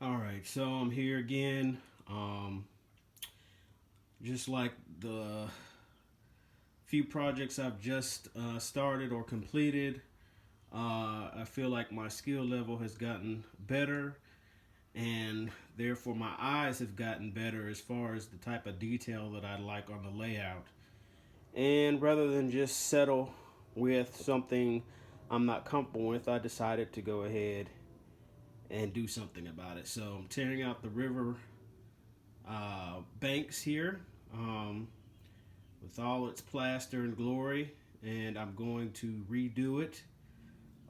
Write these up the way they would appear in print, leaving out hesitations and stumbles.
All right, so I'm here again. Um, just like the few projects I've just started or completed, I feel like my skill level has gotten better, and therefore my eyes have gotten better as far as the type of detail that I like on the layout. And rather than just settle with something I'm not comfortable with, I decided to go ahead and do something about it. So I'm tearing out the river banks here with all its plaster and glory, and I'm going to redo it.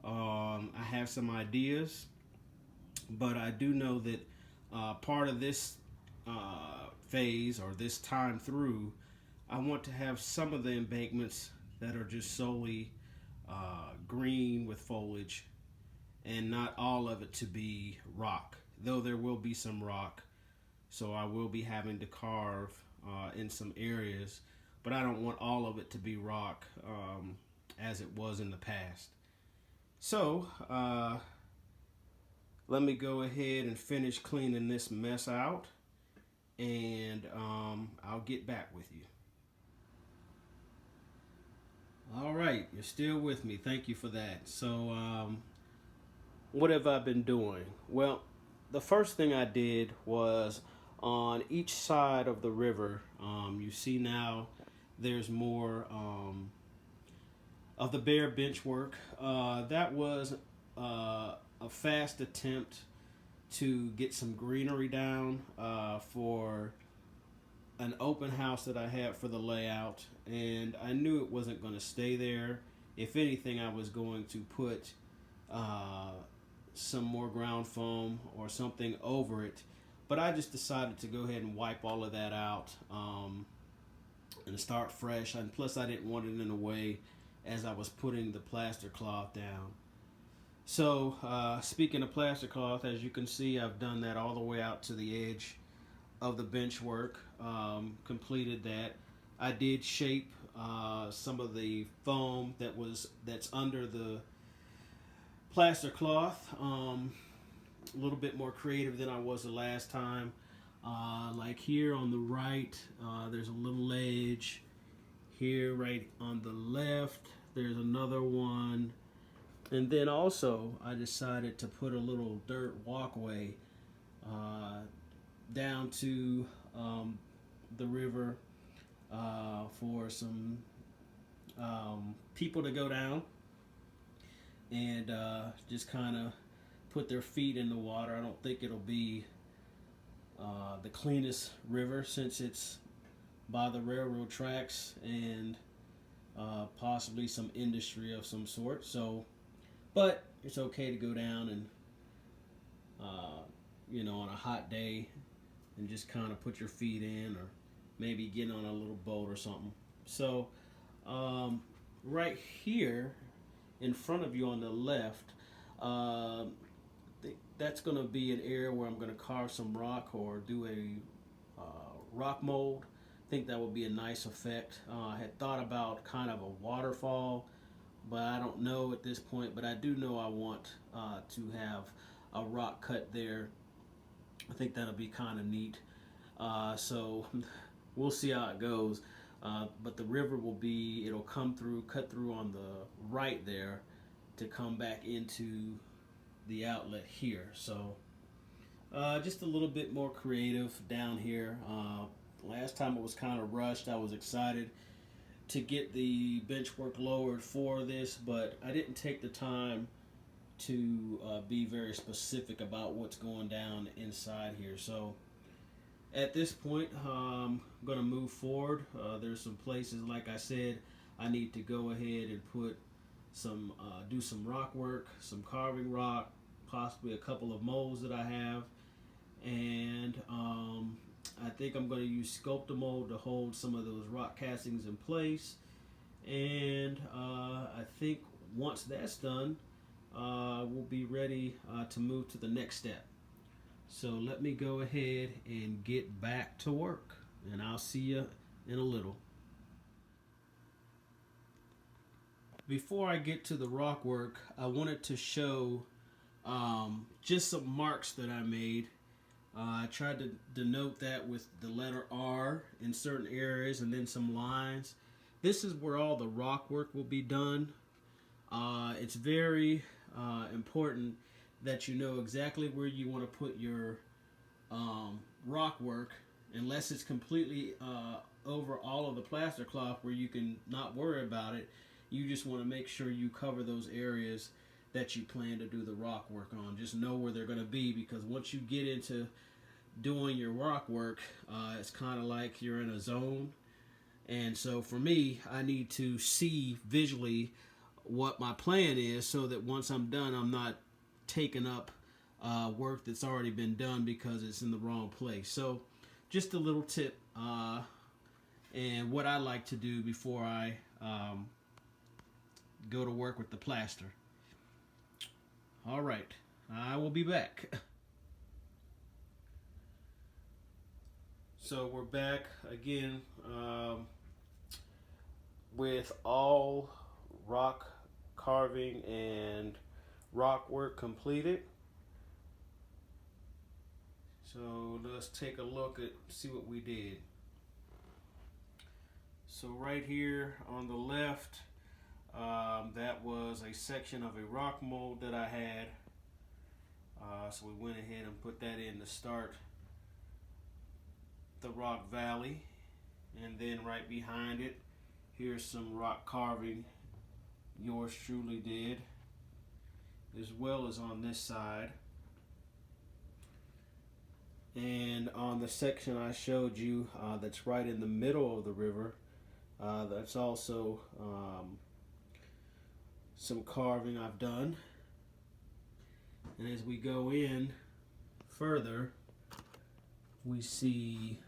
I have some ideas, but I do know that part of this phase or this time through, I want to have some of the embankments that are just solely green with foliage and not all of it to be rock, though there will be some rock. So I will be having to carve in some areas, but I don't want all of it to be rock as it was in the past. So let me go ahead and finish cleaning this mess out, and I'll get back with you. All right, you're still with me. Thank you for that. So, what have I been doing? Well, the first thing I did was on each side of the river. You see now there's more of the bare bench work. That was a fast attempt to get some greenery down for an open house that I had for the layout, and I knew it wasn't going to stay there. If anything, I was going to put uh, some more ground foam or something over it. But I just decided to go ahead and wipe all of that out and start fresh. And plus, I didn't want it in a way as I was putting the plaster cloth down. So, speaking of plaster cloth, as you can see, I've done that all the way out to the edge of the bench work. Completed that. I did shape some of the foam that's under the plaster cloth. A little bit more creative than I was the last time. Like here on the right, there's a little ledge. Here, right on the left, there's another one. And then also, I decided to put a little dirt walkway uh, down to the river for some people to go down and just kind of put their feet in the water. I don't think it'll be the cleanest river since it's by the railroad tracks and possibly some industry of some sort. So, but it's okay to go down and uh, on a hot day and just kind of put your feet in, or maybe get on a little boat or something. So, um, right here in front of you on the left, uh, that's going to be an area where I'm going to carve some rock or do a rock mold. I think that would be a nice effect. I had thought about kind of a waterfall, but I don't know at this point. But I do know I want to have a rock cut there. I think that'll be kind of neat. So we'll see how it goes. But the river it'll come through, cut through on the right there to come back into the outlet here. So just a little bit more creative down here. Last time it was kind of rushed. I was excited to get the bench work lowered for this, but I didn't take the time to be very specific about what's going down inside here. So at this point, I'm going to move forward. There's some places, like I said, I need to go ahead and do some rock work, some carving rock, possibly a couple of molds that I have, and I think I'm going to use Sculptamold to hold some of those rock castings in place. And I think once that's done, we'll be ready to move to the next step. So let me go ahead and get back to work, and I'll see you in a little. Before I get to the rock work, I wanted to show just some marks that I made I tried to denote that with the letter R in certain areas and then some lines. This is where all the rock work will be done. It's very important that you know exactly where you want to put your rock work, unless it's completely over all of the plaster cloth where you can not worry about it. You just want to make sure you cover those areas that you plan to do the rock work on. Just know where they're going to be, because once you get into doing your rock work, it's kind of like you're in a zone. And so for me, I need to see visually what my plan is, so that once I'm done, I'm not taking up work that's already been done because it's in the wrong place. So just a little tip, and what I like to do before I go to work with the plaster. All right, I will be back. So we're back again with all rock carving and rock work completed. So let's take a look at see what we did. So right here on the left, that was a section of a rock mold that I had. So we went ahead and put that in to start the rock valley. And then right behind it, here's some rock carving yours truly did, as well as on this side. And on the section I showed you, that's right in the middle of the river, that's also some carving I've done. And as we go in further, we see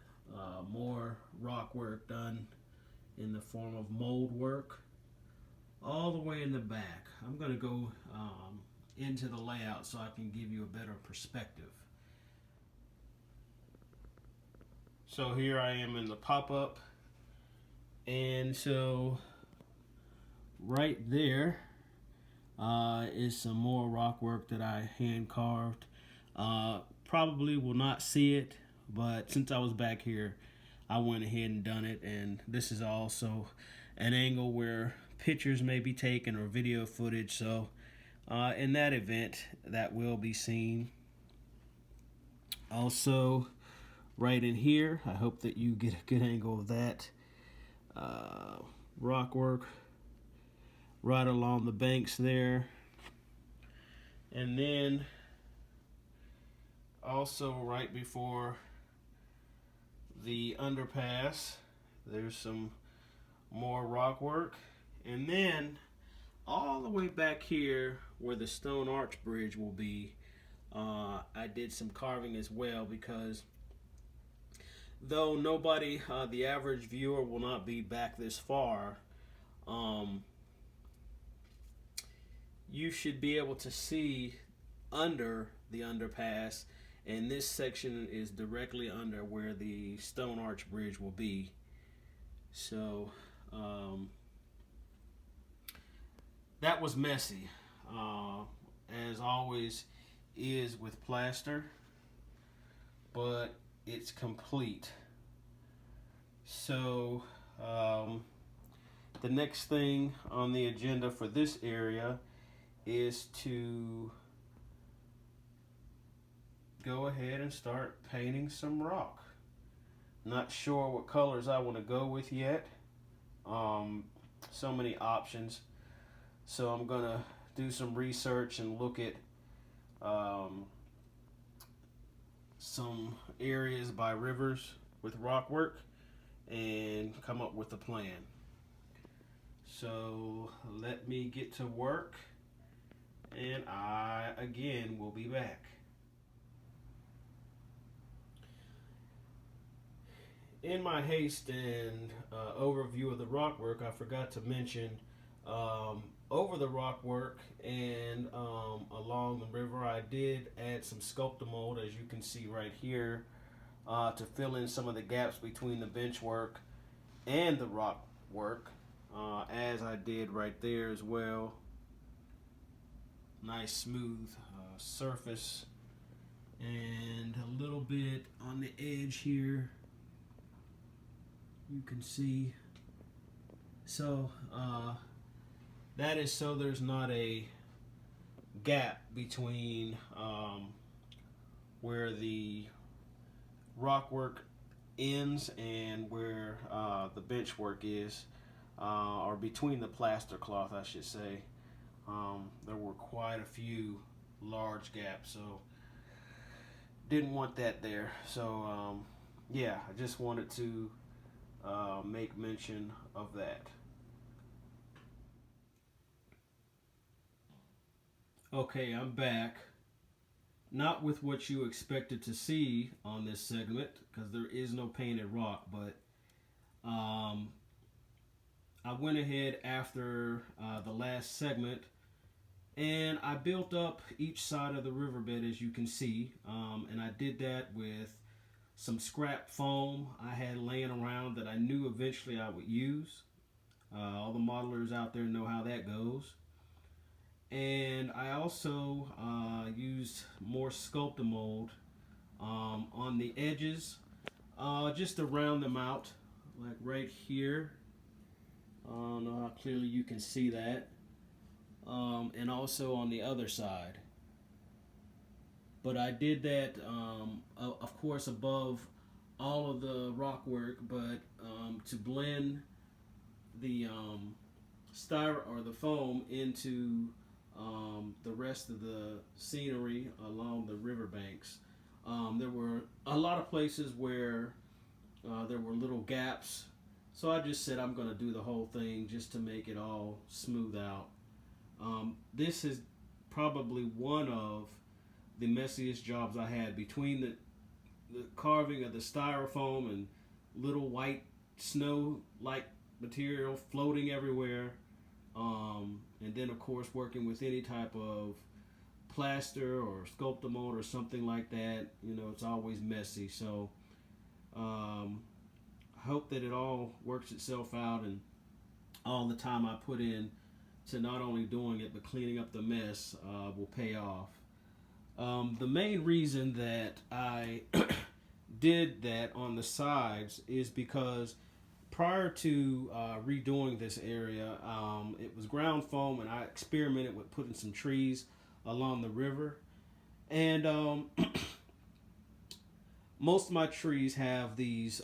more rock work done in the form of mold work all the way in the back. I'm going to go into the layout so I can give you a better perspective. So here I am in the pop-up, and so right there is some more rock work that I hand carved. Probably will not see it, but since I was back here, I went ahead and done it. And this is also an angle where pictures may be taken or video footage, so in that event that will be seen. Also right in here, I hope that you get a good angle of that rock work right along the banks there. And then also right before the underpass, there's some more rock work. And then all the way back here where the stone arch bridge will be, I did some carving as well, because though nobody, the average viewer will not be back this far, you should be able to see under the underpass, and this section is directly under where the stone arch bridge will be. So that was messy, as always is with plaster, but it's complete. So the next thing on the agenda for this area is to go ahead and start painting some rock. Not sure what colors I want to go with yet. So many options. So I'm gonna do some research and look at some areas by rivers with rock work and come up with a plan. So let me get to work, and I again will be back. In my haste and overview of the rock work, I forgot to mention over the rock work and along the river, I did add some sculptor mold, as you can see right here, to fill in some of the gaps between the bench work and the rock work, as I did right there as well. Nice smooth surface, and a little bit on the edge here, you can see. So that is so there's not a gap between where the rock work ends and where the bench work is, or between the plaster cloth, I should say. There were quite a few large gaps, so didn't want that there. So yeah, I just wanted to make mention of that. Okay, I'm back. Not with what you expected to see on this segment, because there is no painted rock, but I went ahead after the last segment and I built up each side of the riverbed, as you can see, and I did that with some scrap foam I had laying around that I knew eventually I would use. All the modelers out there know how that goes. And I also used more Sculptamold on the edges, just to round them out, like right here. I don't know how clearly you can see that. And also on the other side. But I did that, of course, above all of the rock work, but to blend the the foam into the rest of the scenery along the riverbanks. There were a lot of places where there were little gaps, so I just said I'm going to do the whole thing just to make it all smooth out. This is probably one of the messiest jobs I had, between the carving of the styrofoam and little white snow-like material floating everywhere. And then, of course, working with any type of plaster or Sculptamold or something like that. You know, it's always messy. So I hope that it all works itself out, and all the time I put in to not only doing it but cleaning up the mess will pay off. The main reason that I did that on the sides is because prior to redoing this area, it was ground foam, and I experimented with putting some trees along the river. And most of my trees have these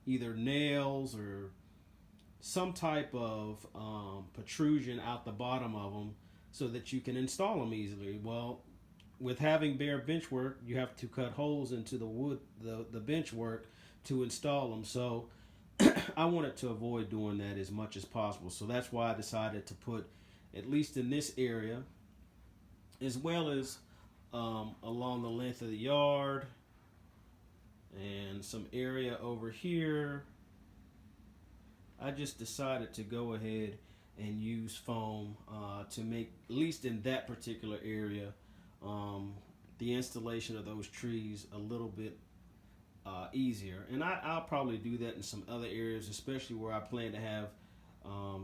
either nails or some type of protrusion out the bottom of them so that you can install them easily. Well, with having bare bench work, you have to cut holes into the wood, the bench work, to install them. So I wanted to avoid doing that as much as possible. So that's why I decided to put, at least in this area, as well as along the length of the yard and some area over here, I just decided to go ahead and use foam to make, at least in that particular area, the installation of those trees a little bit easier. And I'll probably do that in some other areas, especially where I plan to have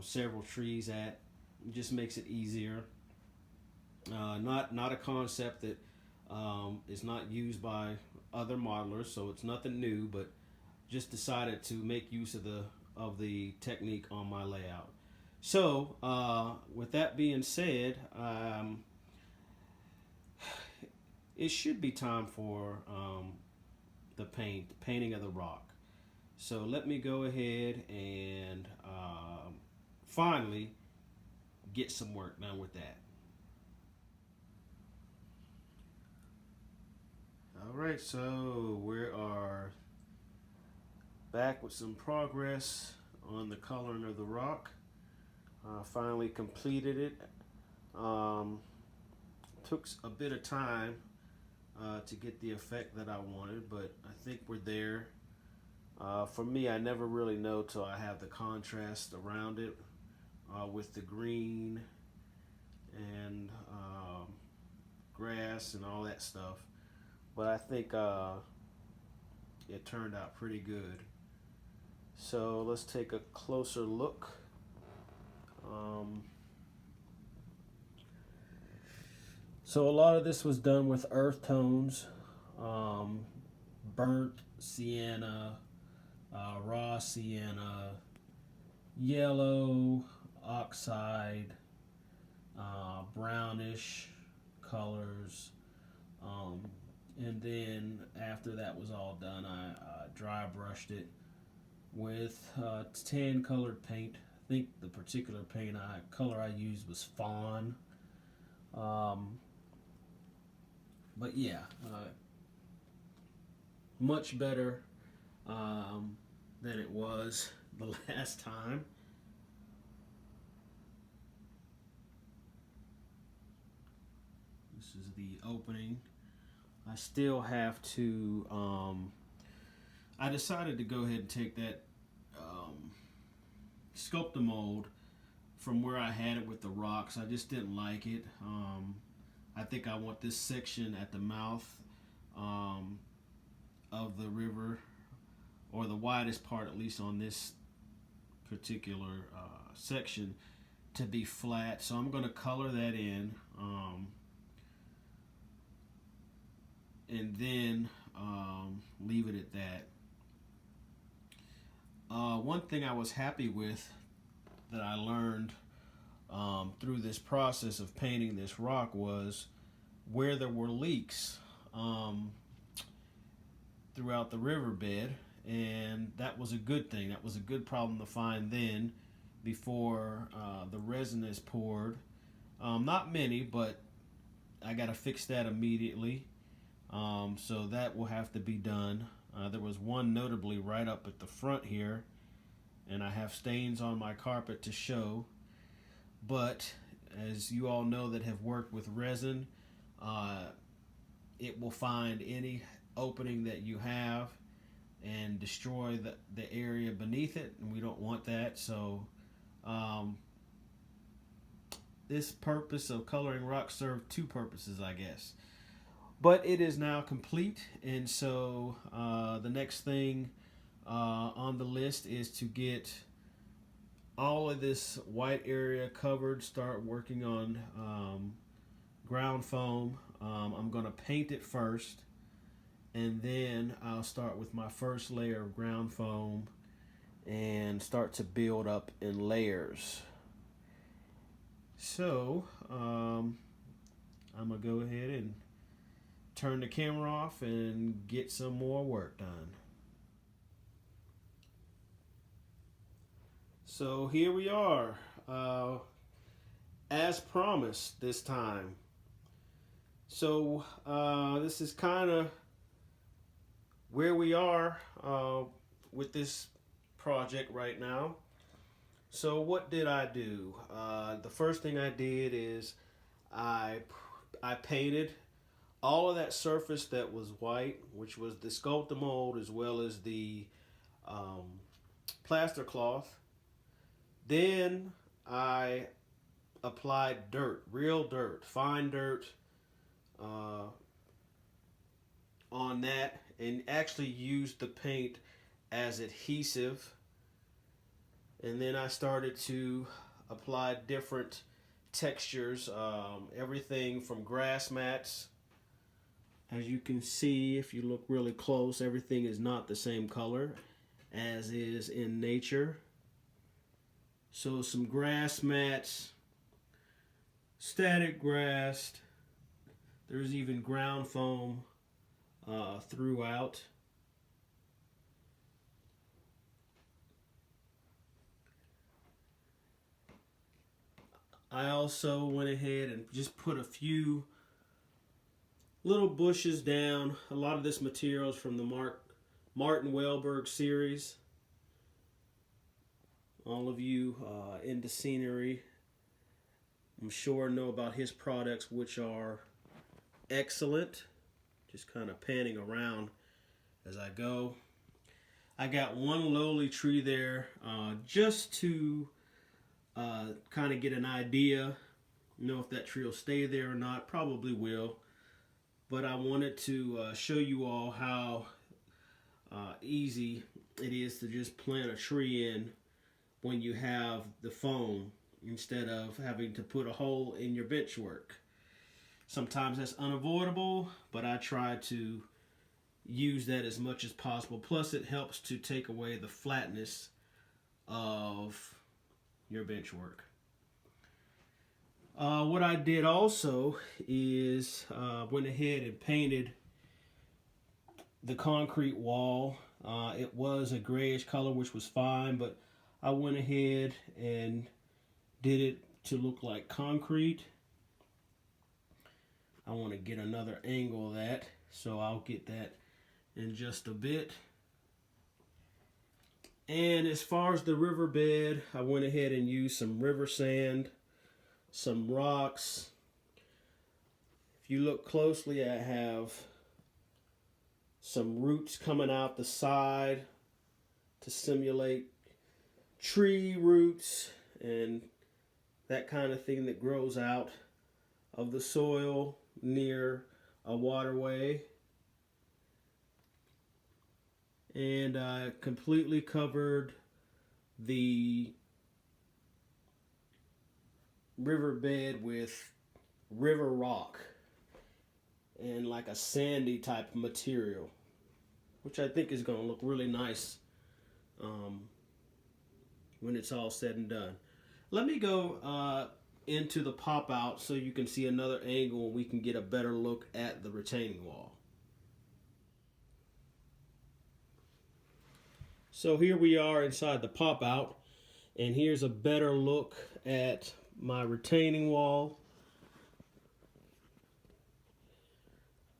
several trees at. It just makes it easier. Not a concept that is not used by other modelers, so it's nothing new, but just decided to make use of the technique on my layout. So with that being said, it should be time for the painting of the rock. So let me go ahead and finally get some work done with that. Alright, so we are back with some progress on the coloring of the rock. Finally completed it. Took a bit of time to get the effect that I wanted, but I think we're there. For me, I never really know till I have the contrast around it with the green and grass and all that stuff. But I think it turned out pretty good. So let's take a closer look. So a lot of this was done with earth tones, burnt sienna, raw sienna, yellow, oxide, brownish colors. And then after that was all done, I dry brushed it with tan colored paint. I think the particular color I used was fawn. But yeah, much better than it was the last time. This is the opening. I still have to, I decided to go ahead and take that sculpt mold from where I had it with the rocks. I just didn't like it. I think I want this section at the mouth of the river, or the widest part, at least on this particular section, to be flat. So I'm going to color that in, and then leave it at that. One thing I was happy with that I learned through this process of painting this rock was where there were leaks throughout the riverbed, and that was a good thing. That was a good problem to find then before the resin is poured. Not many, but I got to fix that immediately. So that will have to be done. There was one notably right up at the front here, and I have stains on my carpet to show. But as you all know that have worked with resin, it will find any opening that you have and destroy the area beneath it, and we don't want that. So this purpose of coloring rock served two purposes, I guess. But it is now complete, and so the next thing on the list is to get all of this white area covered, start working on ground foam. I'm going to paint it first, and then I'll start with my first layer of ground foam and start to build up in layers. So I'm going to go ahead and turn the camera off and get some more work done. So here we are, as promised this time. So this is kind of where we are with this project right now. So what did I do? The first thing I did is I painted all of that surface that was white, which was the sculpt mold as well as the plaster cloth. Then I applied dirt, real dirt, fine dirt on that, and actually used the paint as adhesive. And then I started to apply different textures, everything from grass mats. As you can see, if you look really close, everything is not the same color as is in nature. So some grass mats, static grass, there's even ground foam throughout. I also went ahead and just put a few little bushes down. A lot of this material is from the Martin Wellberg series. All of you into scenery, I'm sure, know about his products, which are excellent. Just kind of panning around as I go. I got one lowly tree there just to kind of get an idea. Know if that tree will stay there or not. Probably will. But I wanted to show you all how easy it is to just plant a tree in when you have the foam, instead of having to put a hole in your bench work. Sometimes that's unavoidable, but I try to use that as much as possible. Plus, it helps to take away the flatness of your bench work. What I did also is went ahead and painted the concrete wall. It was a grayish color, which was fine, but I went ahead and did it to look like concrete. I want to get another angle of that, so I'll get that in just a bit. And as far as the riverbed, I went ahead and used some river sand, some rocks. If you look closely, I have some roots coming out the side to simulate tree roots and that kind of thing that grows out of the soil near a waterway. And I completely covered the riverbed with river rock and like a sandy type of material, which I think is going to look really nice when it's all said and done. Let me go into the pop out so you can see another angle and we can get a better look at the retaining wall. So here we are inside the pop out, and here's a better look at my retaining wall.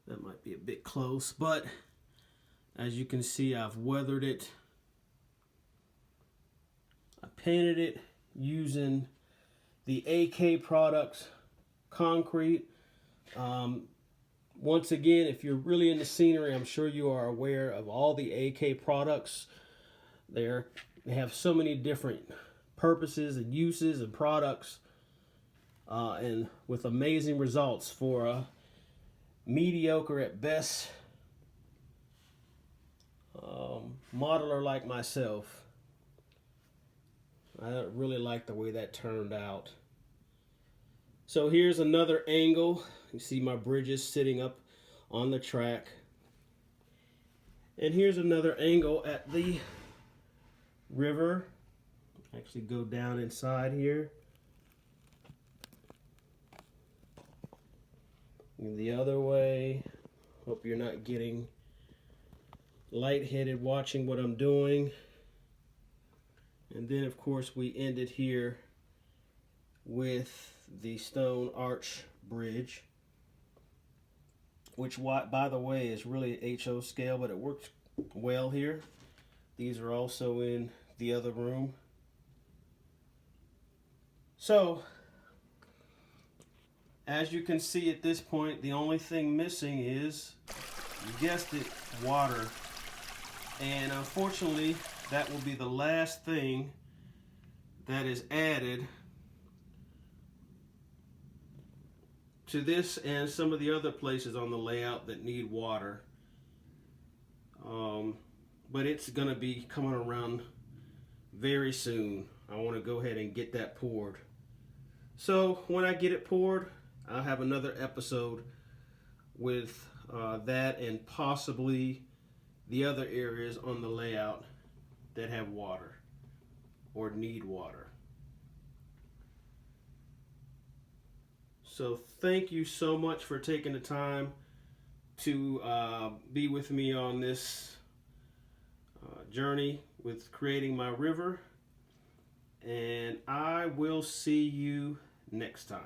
That might be a bit close, but as you can see, I've weathered it. I painted it using the AK Products concrete. Once again, if you're really into scenery, I'm sure you are aware of all the AK products. They have so many different purposes and uses and products, and with amazing results for a mediocre at best modeler like myself. I really like the way that turned out. So here's another angle. You see my bridges sitting up on the track. And here's another angle at the river. Actually go down inside here. The other way. Hope you're not getting lightheaded watching what I'm doing. And then of course we ended here with the stone arch bridge, which by the way is really HO scale, but it works well here. These are also in the other room. So as you can see at this point, the only thing missing is, you guessed it, water. And unfortunately, that will be the last thing that is added to this and some of the other places on the layout that need water. But it's going to be coming around very soon. I want to go ahead and get that poured. So when I get it poured, I'll have another episode with that and possibly the other areas on the layout that have water or need water. So thank you so much for taking the time to be with me on this journey with creating my river, and I will see you next time.